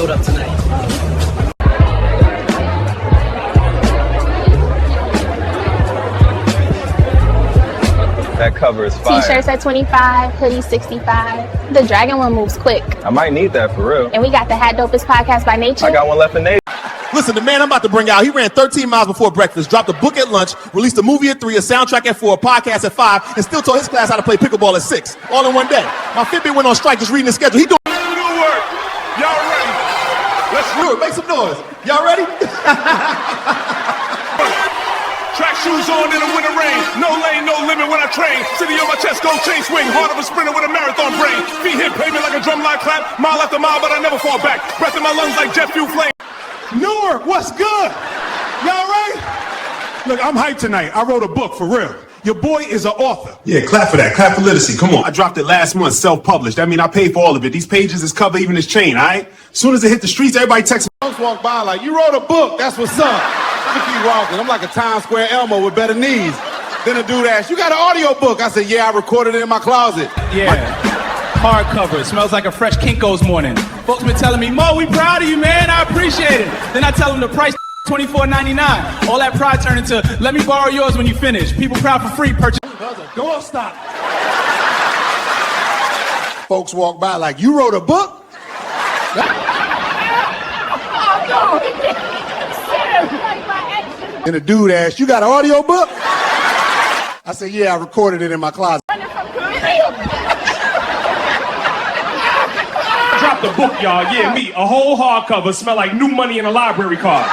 showed up tonight. That cover is fire. T-shirts at 25, hoodies 65. The dragon one moves quick. I might need that for real. And we got the Hat Dopest podcast by nature. I got one left in Navy. Listen, the man I'm about to bring out, he ran 13 miles before breakfast, dropped a book at lunch, released a movie at 3, a soundtrack at 4, a podcast at 5, and still taught his class how to play pickleball at 6, all in one day. My Fitbit went on strike just reading the schedule. He doing Good work. Y'all ready? Let's do it. Make some noise. Y'all ready? Track shoes on in the winter rain. No lane, no limit when I train. City on my chest, gold chain swing. Heart of a sprinter with a marathon brain. Feet hit pavement like a drumline clap. Mile after mile, but I never fall back. Breath in my lungs like jet fuel flame. Newark, what's good? Y'all ready? Look, I'm hyped tonight. I wrote a book for real. Your boy is an author. Yeah, clap for that. Clap for literacy. Come on. I dropped it last month, self-published. That mean I paid for all of it. These pages, this cover, even this chain, all right? As soon as it hit the streets, everybody texts me. Folks walk by like, you wrote a book, that's what's up. I keep walking. I'm like a Times Square Elmo with better knees. Then a dude asked, you got an audio book? I said, yeah, I recorded it in my closet. Yeah, hardcover. It smells like a fresh Kinko's morning. Folks been telling me, Mo, we proud of you, man. I appreciate it. Then I tell them the price, $24.99. All that pride turned into, let me borrow yours when you finish. People proud for free purchase. Don't stop. Folks walk by like, you wrote a book? And the dude asked, you got an audio book? I said, yeah, I recorded it in my closet. Drop the book, y'all. Yeah, me. A whole hardcover. Smell like new money in a library card.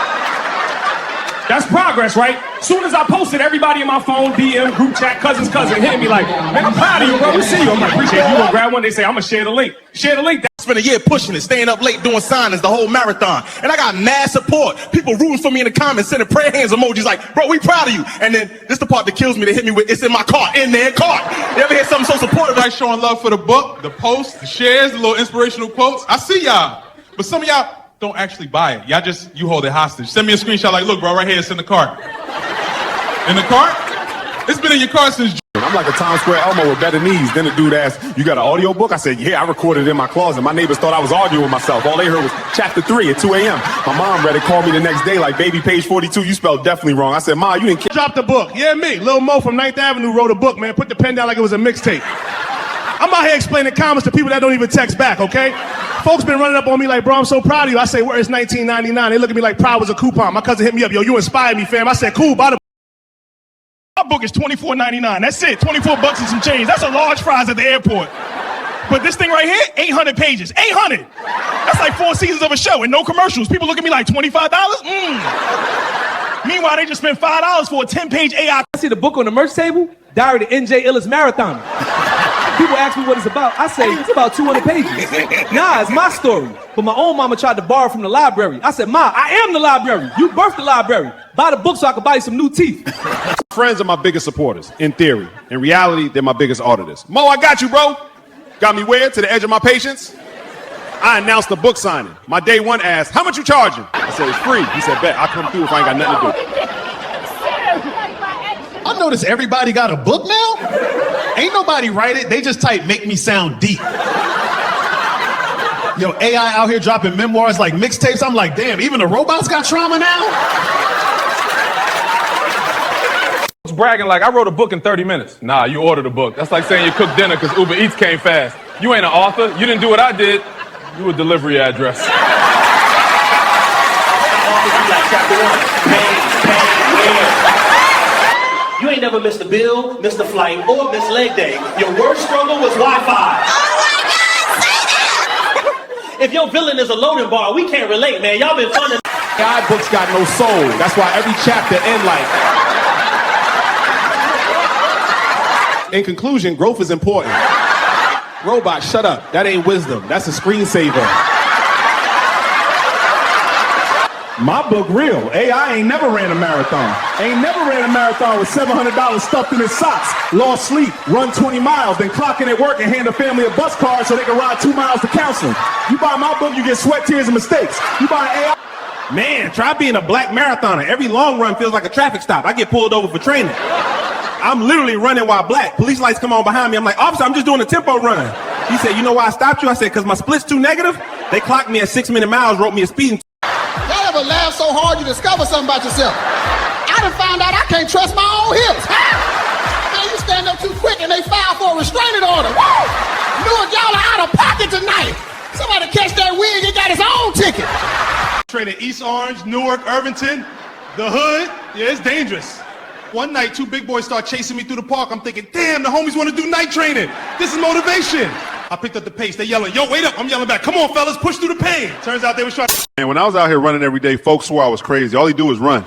That's progress, right? Soon as I posted, everybody in my phone, DM, group chat, cousin, hitting me like, man, I'm proud of you, bro. We see you. I'm like, appreciate you. Gonna grab one. They say, I'm gonna share the link. Share the link. I spent a year pushing it, staying up late, doing signings, the whole marathon. And I got mad support. People rooting for me in the comments, sending prayer hands emojis like, bro, we proud of you. And then this the part that kills me. They hit me with, it's in my cart, in their cart. You ever hear something so supportive? Like showing love for the book, the posts, the shares, the little inspirational quotes. I see y'all. But some of y'all don't actually buy it. Y'all just, you hold it hostage. Send me a screenshot like, look, bro, right here, it's in the cart. In the cart? It's been in your car since June. I'm like a Times Square Elmo with better knees. Then the dude asked, you got an audio book? I said, yeah, I recorded it in my closet. My neighbors thought I was arguing with myself. All they heard was chapter 3 at 2 a.m. My mom read it, called me the next day like, baby, page 42, you spelled definitely wrong. I said, Ma, you didn't drop the book. Yeah, me. Lil Mo from 9th Avenue wrote a book, man. Put the pen down like it was a mixtape. I'm out here explaining comments to people that don't even text back, okay? Folks been running up on me like, bro, I'm so proud of you. I say, where is $19.99? They look at me like pride was a coupon. My cousin hit me up, yo, you inspired me, fam. I said, cool, buy the my book is $24.99. That's it, 24 bucks and some change. That's a large fries at the airport. But this thing right here, 800 pages. 800! That's like 4 seasons of a show and no commercials. People look at me like, $25? Meanwhile, they just spent $5 for a 10-page AI. I see the book on the merch table, Diary to NJ Illest Marathon. People ask me what it's about. I say, it's about 200 pages. Nah, it's my story. But my own mama tried to borrow from the library. I said, Ma, I am the library. You birthed the library. Buy the book so I can buy you some new teeth. Friends are my biggest supporters, in theory. In reality, they're my biggest auditors. Mo, I got you, bro. Got me where? To the edge of my patience? I announced the book signing. My day one asked, how much you charging? I said, it's free. He said, bet, I'll come through if I ain't got nothing to do. I notice everybody got a book now. Ain't nobody write it. They just type, make me sound deep. Yo, AI out here dropping memoirs like mixtapes. I'm like, damn, even the robots got trauma now? Bragging like, I wrote a book in 30 minutes. Nah, you ordered a book. That's like saying you cooked dinner because Uber Eats came fast. You ain't an author. You didn't do what I did. You a delivery address. You ain't never missed a bill, missed a flight, or missed leg day. Your worst struggle was Wi-Fi. Oh my God, say that! If your villain is a loading bar, we can't relate, man. Y'all been fun. AI books got no soul. That's why every chapter end like. In conclusion, growth is important. Robot, shut up. That ain't wisdom. That's a screensaver. My book real. AI ain't never ran a marathon. Ain't never ran a marathon with $700 stuffed in his socks. Lost sleep, run 20 miles, then clock in at work and hand a family a bus card so they can ride 2 miles to counseling. You buy my book, you get sweat, tears, and mistakes. You buy an AI. Man, try being a black marathoner. Every long run feels like a traffic stop. I get pulled over for training. I'm literally running while black. Police lights come on behind me. I'm like, officer, I'm just doing a tempo run. He said, you know why I stopped you? I said, because my split's too negative. They clocked me at 6 minute miles, wrote me a speeding. Y'all ever laugh so hard you discover something about yourself? I done found out I can't trust my own hips. Man, you stand up too quick and they file for a restraining order. Woo! Newark, y'all are out of pocket tonight. Somebody catch that wig, he got his own ticket. Training East Orange, Newark, Irvington, the hood. Yeah, it's dangerous. One night, two big boys start chasing me through the park. I'm thinking, damn, the homies want to do night training. This is motivation. I picked up the pace. They yelling, yo, wait up. I'm yelling back. Come on, fellas, push through the pain. Turns out they was trying to... And when I was out here running every day, folks swore I was crazy. All he do was run.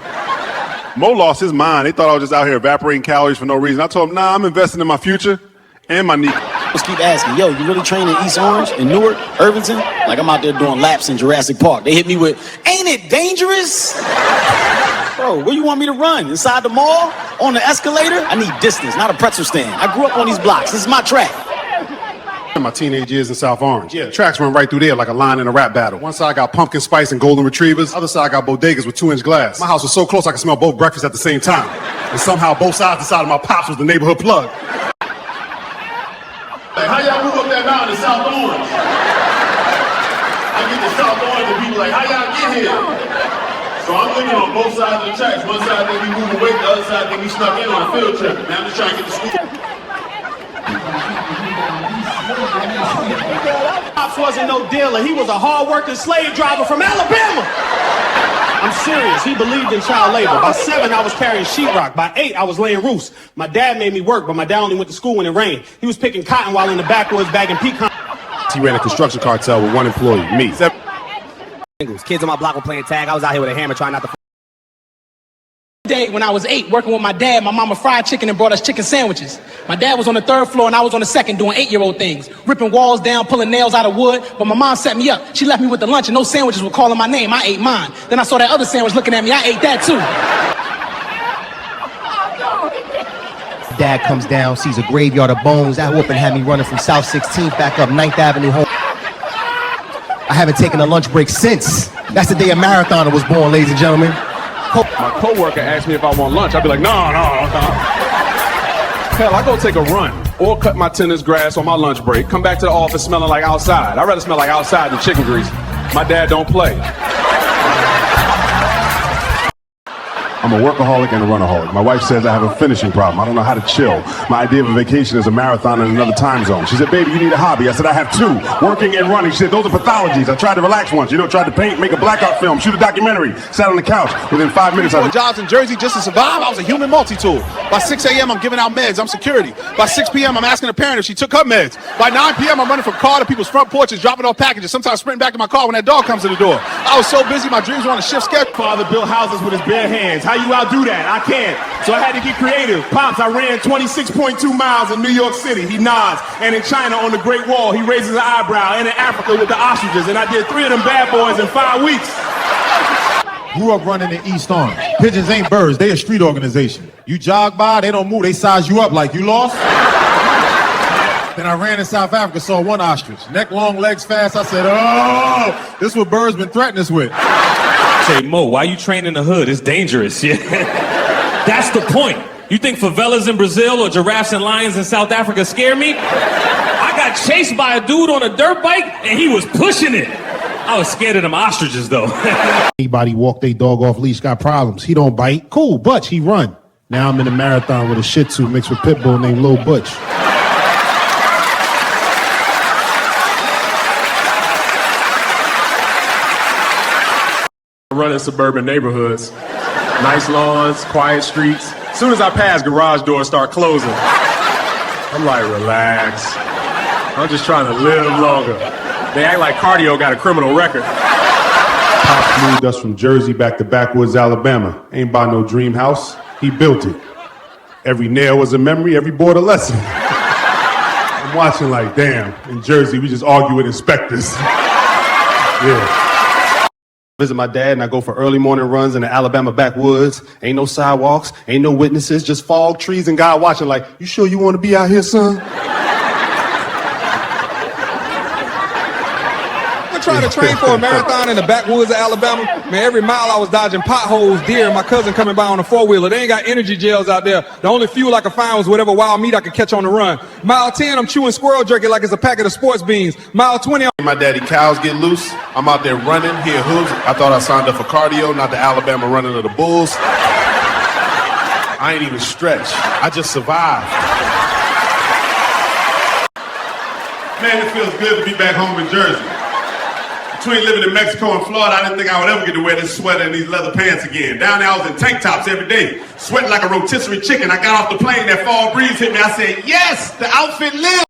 Mo lost his mind. They thought I was just out here evaporating calories for no reason. I told him, nah, I'm investing in my future and my knee. Just keep asking, yo, you really train in East Orange, in Newark, Irvington? Like I'm out there doing laps in Jurassic Park. They hit me with, ain't it dangerous? Bro, where you want me to run? Inside the mall? On the escalator? I need distance, not a pretzel stand. I grew up on these blocks. This is my track. In my teenage years in South Orange. Yeah, tracks run right through there like a line in a rap battle. One side got pumpkin spice and golden retrievers. Other side got bodegas with 2-inch glass. My house was so close I could smell both breakfasts at the same time. And somehow both sides decided my pops was the neighborhood plug. Like, how y'all move up that mountain in South Orange? I get to South Orange and people like, how y'all get here? So I'm looking on both sides of the tracks. One side think we moving weight, the other side think we snuck in on a field trip. Now I'm just trying to get to school. Pops wasn't no dealer. He was a hard-working slave driver from Alabama. I'm serious. He believed in child labor. By 7, I was carrying sheetrock. By 8, I was laying roofs. My dad made me work, but my dad only went to school when it rained. He was picking cotton while in the backwoods bagging pecan. He ran a construction cartel with one employee, me. Kids on my block were playing tag. I was out here with a hammer trying not to... Day when I was 8, working with my dad, my mama fried chicken and brought us chicken sandwiches. My dad was on the 3rd floor and I was on the 2nd doing 8-year-old things, ripping walls down, pulling nails out of wood. But my mom set me up. She left me with the lunch and those sandwiches were calling my name. I ate mine. Then I saw that other sandwich looking at me. I ate that too. Dad comes down, sees a graveyard of bones. That whooping had me running from South 16th back up 9th Avenue home. I haven't taken a lunch break since. That's the day a marathoner was born, ladies and gentlemen. My coworker asked me if I want lunch. I'd be like, no. Hell, I go take a run or cut my tennis grass on my lunch break, come back to the office smelling like outside. I'd rather smell like outside than chicken grease. My dad don't play. I'm a workaholic and a runaholic. My wife says I have a finishing problem. I don't know how to chill. My idea of a vacation is a marathon in another time zone. She said, baby, you need a hobby. I said, I have 2, working and running. She said, those are pathologies. I tried to relax once. Tried to paint, make a blackout film, shoot a documentary, sat on the couch. Within 5 minutes, I was jobs in Jersey just to survive. I was a human multi-tool. By 6 a.m., I'm giving out meds. I'm security. By 6 p.m., I'm asking a parent if she took her meds. By 9 p.m., I'm running from car to people's front porches, dropping off packages, sometimes sprinting back to my car when that dog comes to the door. I was so busy, my dreams were on a shift schedule. Father built houses with his bare hands. How you outdo that? I can't. So I had to get creative. Pops, I ran 26.2 miles in New York City. He nods. And in China on the Great Wall, he raises an eyebrow. And in Africa with the ostriches. And I did 3 of them bad boys in 5 weeks. Grew up running in East Orange. Pigeons ain't birds. They a street organization. You jog by, they don't move. They size you up like you lost. Then I ran in South Africa, saw one ostrich. Neck long, legs fast. I said, oh, this is what birds been threatening us with. Say, Mo, why you train in the hood? It's dangerous. Yeah. That's the point. You think favelas in Brazil or giraffes and lions in South Africa scare me? I got chased by a dude on a dirt bike and he was pushing it. I was scared of them ostriches though. Anybody walk their dog off leash got problems. He don't bite. Cool, Butch, he run. Now I'm in a marathon with a Shih Tzu mixed with Pitbull named Lil Butch. I run in suburban neighborhoods. Nice lawns, quiet streets. As soon as I pass, garage doors start closing. I'm like, relax. I'm just trying to live longer. They act like cardio got a criminal record. Pops moved us from Jersey back to backwoods Alabama. Ain't by no dream house. He built it. Every nail was a memory, every board a lesson. I'm watching like, damn, in Jersey, we just argue with inspectors. Yeah. Visit my dad and I go for early morning runs in the Alabama backwoods. Ain't no sidewalks, ain't no witnesses, just fog, trees, and God watching like, you sure you want to be out here, son? trying to train for a marathon in the backwoods of Alabama, man, every mile I was dodging potholes, deer, and my cousin coming by on a four-wheeler. They ain't got energy gels out there. The only fuel I could find was whatever wild meat I could catch on the run. Mile 10, I'm chewing squirrel jerky like it's a packet of sports beans. Mile 20, My daddy cows get loose. I'm out there running, hear hooves. I thought I signed up for cardio, not the Alabama running of the Bulls. I ain't even stretch. I just survived. Man, it feels good to be back home in Jersey. Between living in Mexico and Florida, I didn't think I would ever get to wear this sweater and these leather pants again. Down there, I was in tank tops every day, sweating like a rotisserie chicken. I got off the plane, that fall breeze hit me. I said, yes, the outfit lives.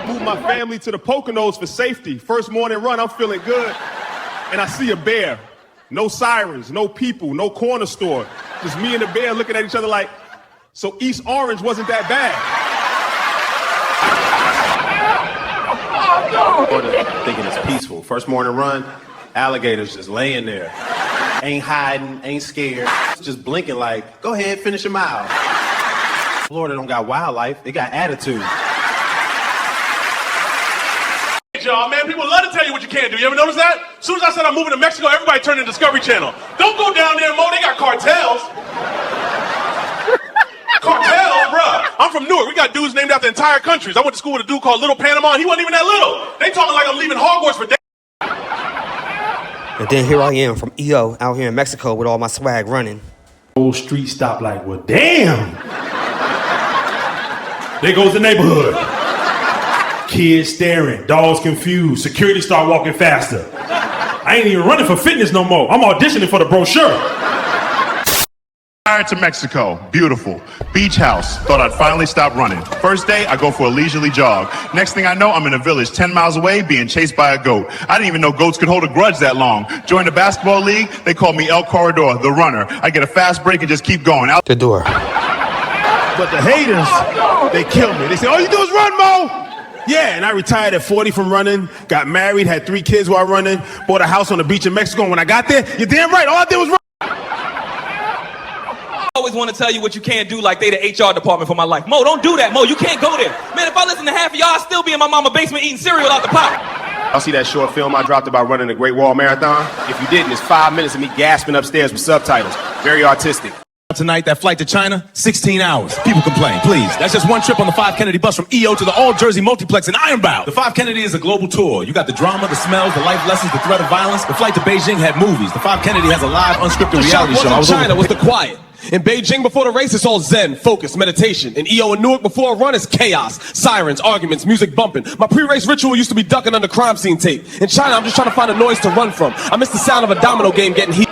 Move my family to the Poconos for safety. First morning run, I'm feeling good. And I see a bear. No sirens, no people, no corner store. Just me and the bear looking at each other like, so East Orange wasn't that bad. Thinking it's peaceful. First morning run, alligators just laying there. Ain't hiding, ain't scared. Just blinking like, go ahead, finish your mile. Florida don't got wildlife, they got attitude. Y'all, man, people love to tell you what you can't do. You ever notice that? As soon as I said I'm moving to Mexico, everybody turned to Discovery Channel. Don't go down there, Mo, they got cartels. Cartels, bruh. I'm from Newark. We got dudes named after entire countries. I went to school with a dude called Little Panama, and he wasn't even that little. They talking like I'm leaving Hogwarts for days. And then here I am from EO out here in Mexico with all my swag running. Whole street stopped like, well, damn. There goes the neighborhood. Kids staring, dogs confused, security start walking faster. I ain't even running for fitness no more. I'm auditioning for the brochure. To Mexico, beautiful. Beach house, thought I'd finally stop running. First day, I go for a leisurely jog. Next thing I know, I'm in a village 10 miles away being chased by a goat. I didn't even know goats could hold a grudge that long. Joined the basketball league, they call me El Corredor, the runner. I get a fast break and just keep going. Out the door. But the haters, they kill me. They say, all you do is run, Mo. Yeah, and I retired at 40 from running, got married, had 3 kids while running, bought a house on the beach in Mexico, and when I got there, you're damn right, all I did was run. I always want to tell you what you can't do like they the HR department for my life. Mo, don't do that, Mo. You can't go there. Man, if I listen to half of y'all, I'd still be in my mama's basement eating cereal out the pot. Y'all see that short film I dropped about running the Great Wall Marathon? If you didn't, it's 5 minutes of me gasping upstairs with subtitles. Very artistic. Tonight, that flight to China, 16 hours. People complain, please. That's just one trip on the 5 Kennedy bus from EO to the All Jersey Multiplex in Ironbound. The 5 Kennedy is a global tour. You got the drama, the smells, the life lessons, the threat of violence. The flight to Beijing had movies. The 5 Kennedy has a live, unscripted reality show. China was the quiet. In Beijing before the race, it's all zen, focus, meditation. In EO and Newark before a run, it's chaos, sirens, arguments, music bumping. My pre-race ritual used to be ducking under crime scene tape. In China, I'm just trying to find a noise to run from. I miss the sound of a domino game getting heat.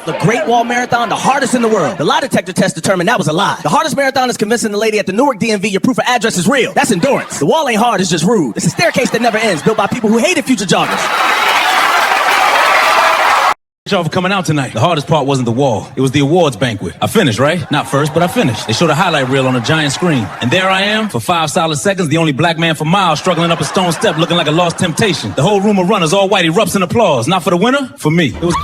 The Great Wall Marathon, the hardest in the world. The lie detector test determined that was a lie. The hardest marathon is convincing the lady at the Newark DMV your proof of address is real. That's endurance. The wall ain't hard, it's just rude. It's a staircase that never ends, built by people who hated future joggers. Y'all for coming out tonight. The hardest part wasn't the wall. It was the awards banquet. I finished, right? Not first, but I finished. They showed a highlight reel on a giant screen. And there I am, for 5 solid seconds, the only black man for miles, struggling up a stone step, looking like a lost temptation. The whole room of runners, all white, erupts in applause. Not for the winner, for me. It was...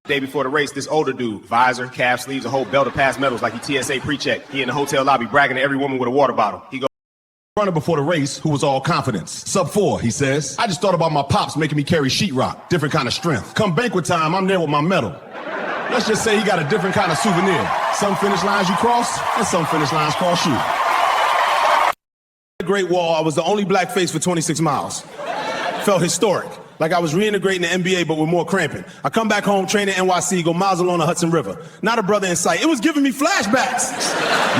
Day before the race, this older dude, visor, calf sleeves, a whole belt of past medals like he TSA pre-check. He in the hotel lobby bragging to every woman with a water bottle. He goes, runner before the race who was all confidence. Sub 4, he says. I just thought about my pops making me carry sheetrock. Different kind of strength. Come banquet time, I'm there with my medal. Let's just say he got a different kind of souvenir. Some finish lines you cross, and some finish lines cross you. Great Wall, I was the only black face for 26 miles. Felt historic. Like I was reintegrating the NBA, but with more cramping. I come back home, train at NYC, go miles along the Hudson River. Not a brother in sight. It was giving me flashbacks.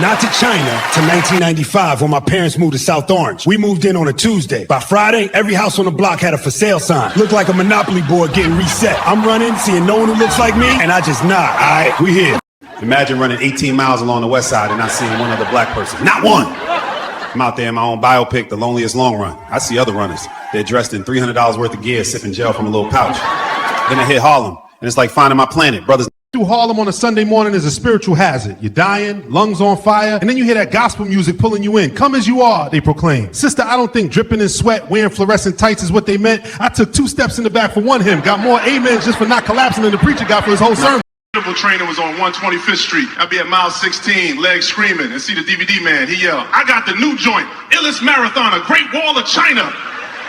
Not to China, to 1995 when my parents moved to South Orange. We moved in on a Tuesday. By Friday, every house on the block had a for sale sign. Looked like a Monopoly board getting reset. I'm running, seeing no one who looks like me, and I just nod. All right, we here. imagine running 18 miles along the west side and not seeing one other black person. Not one! I'm out there in my own biopic, The Loneliest Long Run. I see other runners. They're dressed in $300 worth of gear, sipping gel from a little pouch. Then I hit Harlem, and it's like finding my planet. Brothers Through Harlem on a Sunday morning is a spiritual hazard. You're dying, lungs on fire, and then you hear that gospel music pulling you in. Come as you are, they proclaim. Sister, I don't think dripping in sweat, wearing fluorescent tights is what they meant. I took 2 steps in the back for one hymn, got more amens just for not collapsing than the preacher got for his whole sermon. Trainer was on 125th Street. I'd be at mile 16, legs screaming, and see the DVD man. He yelled, "I got the new joint, illest marathoner, Great Wall of China."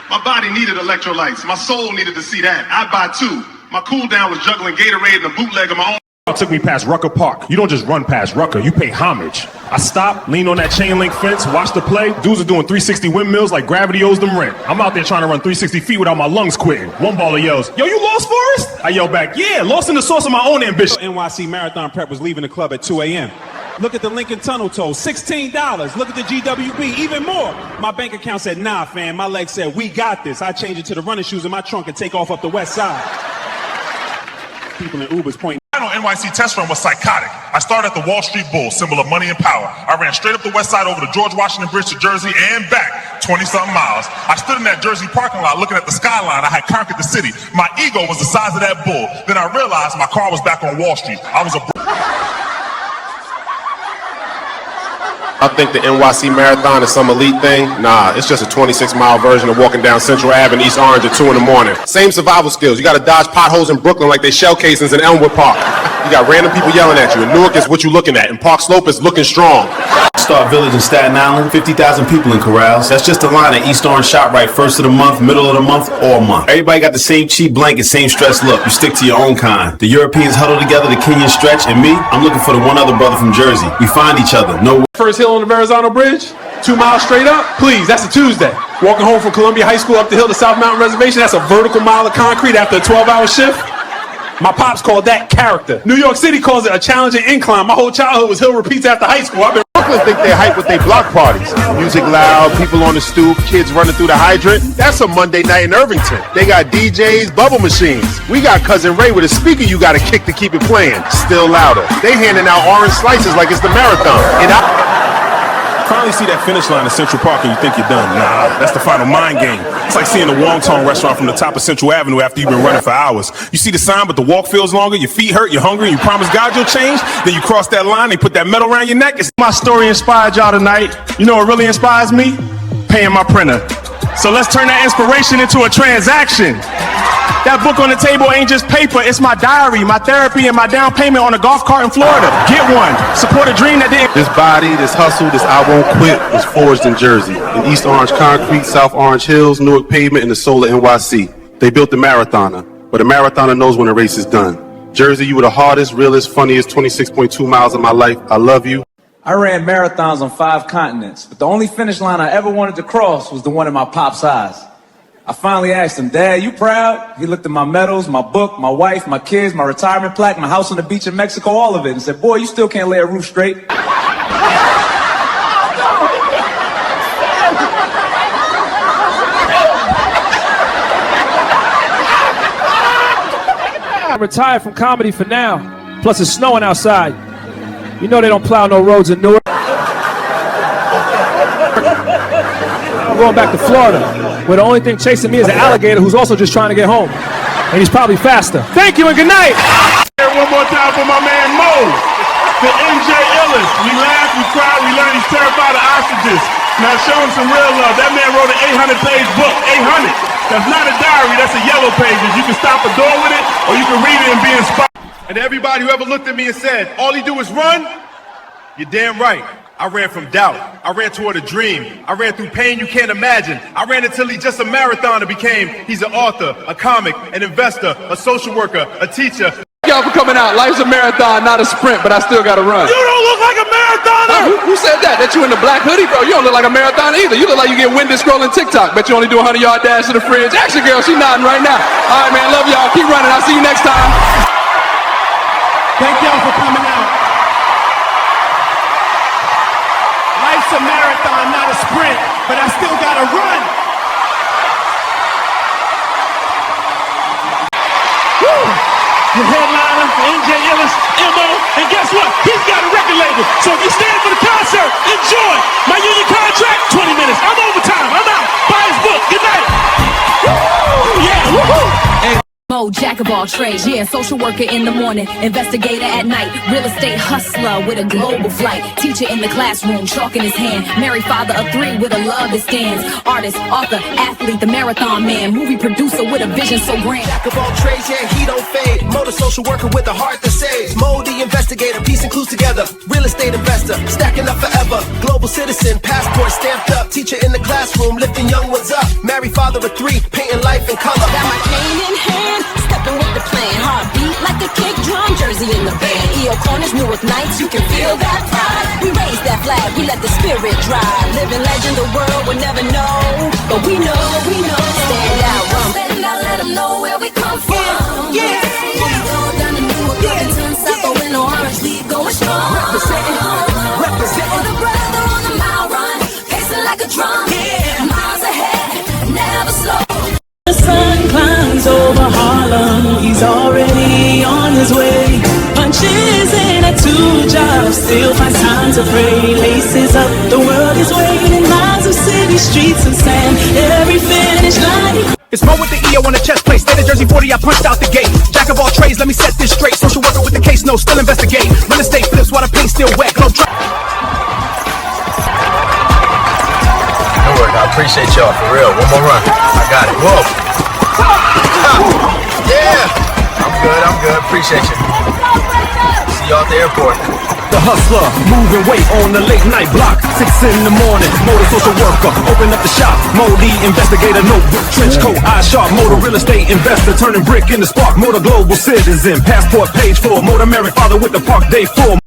My body needed electrolytes. My soul needed to see that. I'd buy 2. My cool down was juggling Gatorade and a bootleg of my own. Took me past Rucker Park. You don't just run past Rucker, you pay homage. I stopped, leaned on that chain link fence, watched the play. Dudes are doing 360 windmills like gravity owes them rent. I'm out there trying to run 360 feet without my lungs quitting. One baller yells, "Yo, you lost, Forrest?" I yell back, "Yeah, lost in the source of my own ambition." NYC Marathon Prep was leaving the club at 2 a.m. Look at the Lincoln Tunnel toll, $16. Look at the GWB, even more. My bank account said, "Nah, fam." My leg said, "We got this." I changed it to the running shoes in my trunk and take off up the west side. People in Ubers pointing. On NYC test run was psychotic. I started at the Wall Street Bull, symbol of money and power. I ran straight up the west side over the George Washington Bridge to Jersey and back, 20-something miles. I stood in that Jersey parking lot looking at the skyline. I had conquered the city. My ego was the size of that bull. Then I realized my car was back on Wall Street. I was a... I think the NYC Marathon is some elite thing. Nah, it's just a 26-mile version of walking down Central Ave in East Orange at 2 in the morning. Same survival skills. You gotta dodge potholes in Brooklyn like they shell casings in Elmwood Park. You got random people yelling at you. In Newark is what you looking at. And Park Slope is looking strong. Star Village in Staten Island, 50,000 people in corrals. That's just a line at East Orange ShopRite, first of the month, middle of the month, all month. Everybody got the same cheap blanket, same stress look. You stick to your own kind. The Europeans huddle together, the Kenyans stretch, and me, I'm looking for the one other brother from Jersey. We find each other. No. First hill on the Verrazano Bridge, 2 miles straight up. Please, that's a Tuesday. Walking home from Columbia High School up the hill to South Mountain Reservation, that's a vertical mile of concrete after a 12-hour shift. My pops called that character. New York City calls it a challenging incline. My whole childhood was hill repeats after high school. Brooklyn think they're hype with their block parties. Music loud, people on the stoop, kids running through the hydrant. That's a Monday night in Irvington. They got DJs, bubble machines. We got Cousin Ray with a speaker you gotta kick to keep it playing. Still louder. They handing out orange slices like it's the marathon. And Finally see that finish line in Central Park and you think you're done. Nah, that's the final mind game. It's like seeing a wonton restaurant from the top of Central Avenue after you've been running for hours. You see the sign, but the walk feels longer, your feet hurt, you're hungry, you promise God you'll change, then you cross that line, they put that metal around your neck. My story inspired y'all tonight. You know what really inspires me? Paying my printer. So let's turn that inspiration into a transaction. That book on the table ain't just paper, it's my diary, my therapy, and my down payment on a golf cart in Florida. Get one. Support a dream that didn't. this body, this hustle, this I won't quit was forged in Jersey. In East Orange concrete, South Orange hills, Newark pavement, and the soul of NYC. They built the marathoner, but a marathoner knows when a race is done. Jersey, you were the hardest, realest, funniest 26.2 miles of my life. I love you. I ran marathons on 5 continents, but the only finish line I ever wanted to cross was the one in my pop's eyes. I finally asked him, "Dad, you proud?" He looked at my medals, my book, my wife, my kids, my retirement plaque, my house on the beach in Mexico, all of it, and said, "Boy, you still can't lay a roof straight." I'm retired from comedy for now. Plus it's snowing outside. You know they don't plow no roads in Newark. I'm going back to Florida, where the only thing chasing me is an alligator who's also just trying to get home. And he's probably faster. Thank you and good night. One more time for my man Mo, the MJ illest. We laughed, we cried, we learned he's terrified of ostriches. Now show him some real love. That man wrote an 800-page book, 800. That's not a diary, that's a yellow pages. You can stop a door with it, or you can read it and be inspired. And to everybody who ever looked at me and said, all he do is run, you're damn right. I ran from doubt. I ran toward a dream. I ran through pain you can't imagine. I ran until he's just a marathoner became. He's an author, a comic, an investor, a social worker, a teacher. Y'all for coming out. Life's a marathon, not a sprint, but I still gotta run. You don't look like a marathoner! Who said that? That you in the black hoodie, bro? You don't look like a marathoner either. You look like you get winded scrolling TikTok. Bet you only do a 100-yard dash to the fridge. Action girl, she nodding right now. All right, man, love y'all. Keep running. I'll see you next time. Thank y'all for coming out. Life's a marathon, not a sprint, but I still gotta run. Woo! Your headliner, NJ illest, MO, and guess what? He's got a record label. So if you're standing for the concert, enjoy. My union contract, 20 minutes. I'm overtime. I'm out. Buy his book. Good night. Woo! Yeah, woohoo! Mo, Mo, jack of all trades, yeah, social worker in the morning, investigator at night, real estate hustler with a global flight, teacher in the classroom, chalk in his hand, married father of 3 with a love that stands, artist, author, athlete, the marathon man, movie producer with a vision so grand. Jack of all trades, yeah, he don't fade. Mo, the social worker with a heart that saves. Mo, the investigator, piecing clues together, real estate investor, stacking up forever, global citizen, passport stamped up, teacher in the classroom, lifting young ones up, married father of 3, painting life in color. Got my cane in hand, stepping with the plan, heartbeat like a kick drum, jersey in the band, EO Corners, Newark Nights, you can feel that pride. We raise that flag, we let the spirit drive, living legend, the world will never know, but we know, stand out, let them know where we come from. Yeah. We go down to Newark, Irvington, South Owen, Orange, we going strong. Representing for the brother on the mile run, pacing like a drum. Yeah. Miles ahead, never slow. The sun climbs over Harlem, he's already on his way. Punches in at 2 jobs, still finds time to pray. Laces up, the world is waiting. Miles of city streets and sand, every finish line. It's Mo with the EO on the chest plate. State of Jersey 40, I punched out the gate. Jack of all trades, let me set this straight. Social worker with the case, no, still investigate. Real estate flips while the paint still wet. Globe Newark, I appreciate y'all, for real. One more run. I got it. Whoa. Yeah. I'm good. Appreciate you. See y'all at the airport. The hustler, moving weight on the late night block. 6 in the morning, motor social worker, open up the shop. Mo the investigator, notebook, trench coat, eye sharp. Motor real estate investor, turning brick into spark. Motor global citizen, passport page 4. Motor married father with the park day 4.